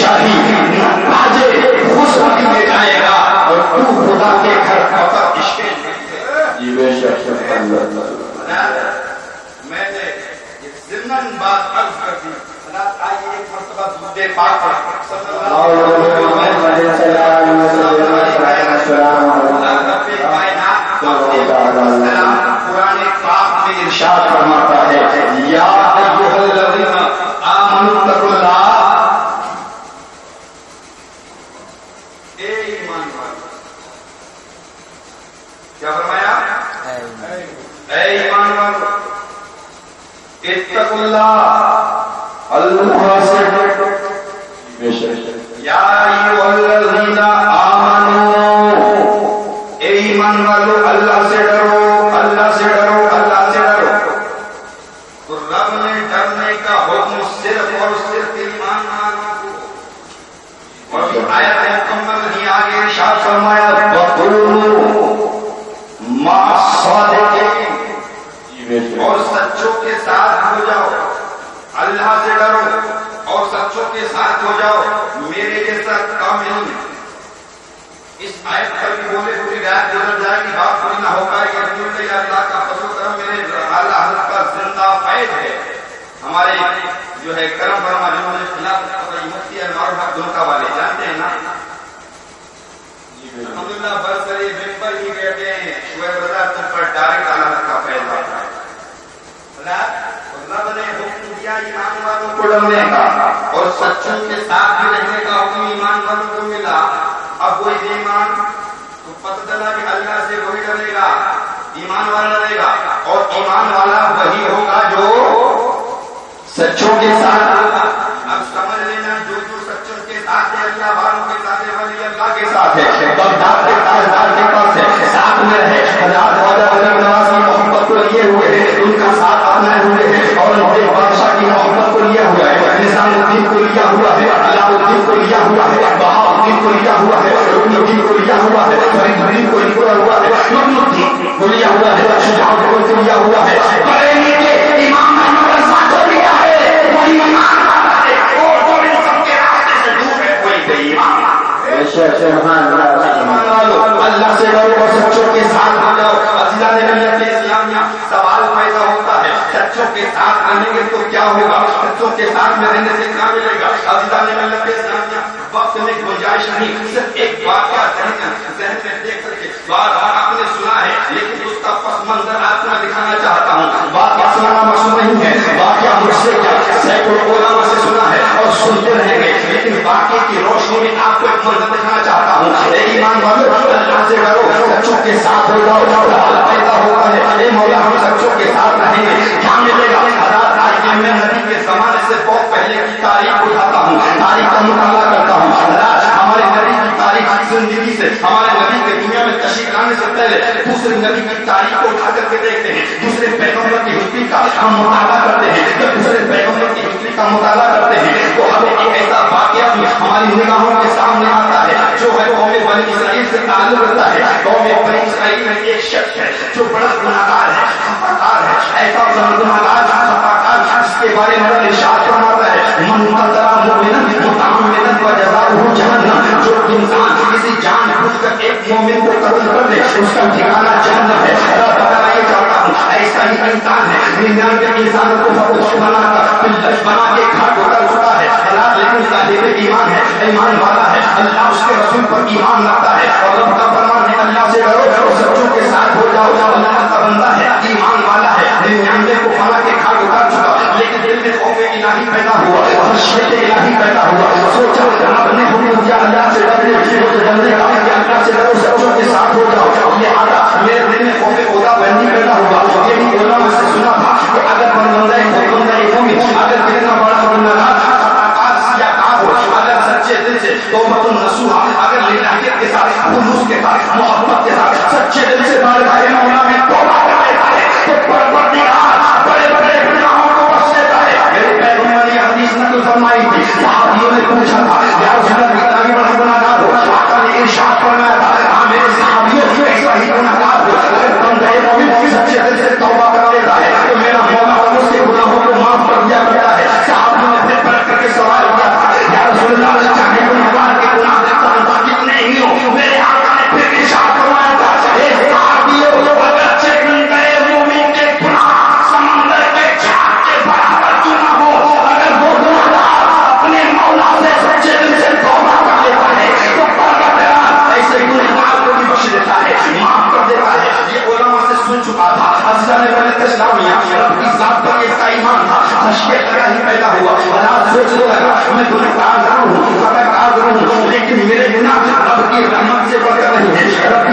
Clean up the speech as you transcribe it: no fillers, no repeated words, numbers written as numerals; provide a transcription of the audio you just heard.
شاہی تاجے خسرو بھی دے جائے گا اور تو خدا کے گھر کا عشق جی بے شک میں نے ضمن بات عرض کر دی. آئیے ایک مرتبہ درود پاک صلی اللہ علیہ وسلم قرآن پاک میں ارشاد فرماتا ہے یا ایھا الذین آمنوا اتقوا اللہ. اے ایمان والو کیا فرمایا؟ اے ایمان والو اتقوا اللہ اللہ سے یا ایھا الذین آمنوا اے ایمان والو اللہ سے ڈرو اللہ سے ڈرو اللہ سے ڈرو. تو رب نے ڈرنے کا حکم صرف اور صرف ایمان والوں کو. اور آیت مکمل نہیں آگے ارشاد فرمایا وَقُولُوا مَعَ الصَّادِقِينَ اور سچوں کے ساتھ ہو جاؤ. اللہ سے ڈرو اور سچوں کے ساتھ ہو جاؤ. میرے جیسا کامل اس آیت پر بھی بولے پوری رات گزر جائے گی بات پوری نہ ہو پائے گی. کیونکہ اللہ کا فضل و کرم میرے اعلیٰ حضرت کا زندہ فیض ہے. ہمارے جو ہے کرم فرما جنہوں نے خلافت مفتی انوار حق دھنکا والے جانتے ہیں نا الحمدللہ برسری ممبر ہی بیٹھے ہیں. شعیب رضا تم پر ڈائریکٹ اعلیٰ حضرت کا فیض آتا ہے. رب نے حکم دیا ایمان والوں کو ڈرنے کا اور سچوں کے ساتھ بھی رہنے کا حکم ایمان والوں کو ملا. اب وہی بے ایمان تو پتہ چلا کہ اللہ سے وہی ڈرے گا ایمان والا ڈرے گا اور ایمان والا وہی ہوگا جو سچوں کے ساتھ ہوگا. اب سمجھ لینا جو سچوں کے ساتھ ہے اللہ والوں کے ساتھ ہے ولی اللہ کے ساتھ ہے بغداد کے تاجدار کے پاس ہے ساتھ میں رہے حضرات خواجہ غریب نواز کی محبت کو لیے ہوئے ہیں ان کا ساتھ اپنا ہوئے ہیں اور ان بادشاہ کی محبت کو لیا ہوا ہے نظام الدین کو لیا ہوا ہے علاء الدین کو لیا ہوا ہے بہاء الدین کو لیا ہوا ہے رکن الدین کو لیا ہوا ہے فرید الدین کو لیا ہوا ہے رکن الدین کو لیا ہوا ہے شجاع الدین کو لیا ہوا ہے. بڑے نیچے امام احمد رضا کو لیا ہے وہی ایمان اور ان سب کے راستے سے دور ہے کوئی بے ایمان. اللہ سے ڈرو اور سچوں کے ساتھ آ جاؤ. عزیزان ملت اسلامیہ سوال پیدا ہوتا ہے سچوں کے ساتھ آنے گے تو کیا ہوگا؟ سچوں کے ساتھ میں رہنے سے کیا ملے گا؟ عزیزان ملت اسلامیہ وقت میں گنجائش نہیں صرف ایک واقعہ ذہن میں دیکھ کر کے بار بار آپ نے سنا ہے لیکن اس کا پس منظر آپ کو دکھانا چاہتا ہوں. واقعہ سنانا مقصود نہیں ہے واقعہ مجھ سے سینکڑوں علماء سے سنا ہے اور سنتے رہیں گے لیکن واقعے کی روشنی میں آپ کو ایک منظر دکھانا چاہتا ہوں. اے ایمان والو اللہ سے ڈرو سچوں کے ساتھ ہو جاؤ. پیدا ہوتا ہے اے مولا ہم سچوں کے ساتھ رہیں گے کیا ملے گا؟ میں نبی کے زمانے سے بہت پہلے کی تاریخ اٹھاتا ہوں تاریخ کا مطالعہ کرتا ہوں. ہمارے نبی کی تاریخ زندگی سے ہمارے نبی کے دنیا میں تشریف لانے سے پہلے دوسرے نبی کی تاریخ کو اٹھا کر کے دیکھتے ہیں. دوسرے پیغمبر کی ہسٹری کا ہم مطالعہ کرتے ہیں. جب دوسرے پیغمبر کی ہسٹری کا مطالعہ کرتے ہیں تو ہمیں ایک ایسا واقعہ بھی ہماری نگاہوں کے سامنے آتا ہے جو ہے قوم بنی اسرائیل سے تعلق رکھتا ہے. قوم بنی اسرائیل میں ایک شخص ہے جو بڑا گناہگار ہے خطاکار ہے ایسا گناہگار خطاکار جس کے بارے میں ارشاد فرماتا ہے من قتل مؤمنا متعمدا فجزاؤه جہنم. جو انسان کسی جان بوجھ کر ایک مومن کو قتل کر دے اس کا ٹھکانہ جہنم ہے. اللہ بتانا یہ چاہتا ہوں ایسا ہی انسان ہے 99 انسانوں کو فوج بنا کر لش بنا کے کھا ڈھولا چکا ہے لیکن صاحب ایمان ہے ایمان والا ہے اللہ اس کے رسول پر ایمان لاتا ہے اور رب کا فرمان ہے اللہ سے ڈرو سچوں کے ساتھ ہو جاؤ. اللہ کا بندہ ہے ایمان والا ہے 99 کو بنا کے کھا ڈھولا چکا لیکن دل میں خوف الہی پیدا ہوا خشیت الہی پیدا ہوا. سوچا رب نے حکم دیا اللہ سے ڈرنے سے بندے کا اللہ سے ڈرو سچوں کے ساتھ ہو جاؤ. یہ آدھا میرے دل میں خوف خدا بندی پیدا ہوا. یہ بھی علماء مجھ سے سنا تھا کہ اگر بندہ مومن اگر کتنا بڑا بندہ اگر سچے دل سے توبۃ نصوحہ اگر للہیت کے ساتھ خلوص کے ساتھ محبت کے ساتھ سچے دل سے بارگاہ مولا میں توبہ کر لیتا ہے تو پروردگار بڑے بڑے گناہوں کو بخش دیتا ہے. میرے پیغمبر نے حدیث نقل فرمائی تھی صحابیوں نے پوچھا تھا یا رسول اللہ کتنا بھی بڑا گناہگار ہو آقا نے ارشاد فرمایا تھا ہاں میرے صحابیوں ایسا ہی گناہگار ہو اگر بندہ اسلامیہ رب کی ذات پر اس کا ایمان تھا، خشیت کا ہی پیدا ہوا، رات سوچنے لگا میں گنہگار ہوں، خطاکار ہوں، لیکن میرے گناہ رب کی رحمت سے بڑھ کر نہیں ہے، رب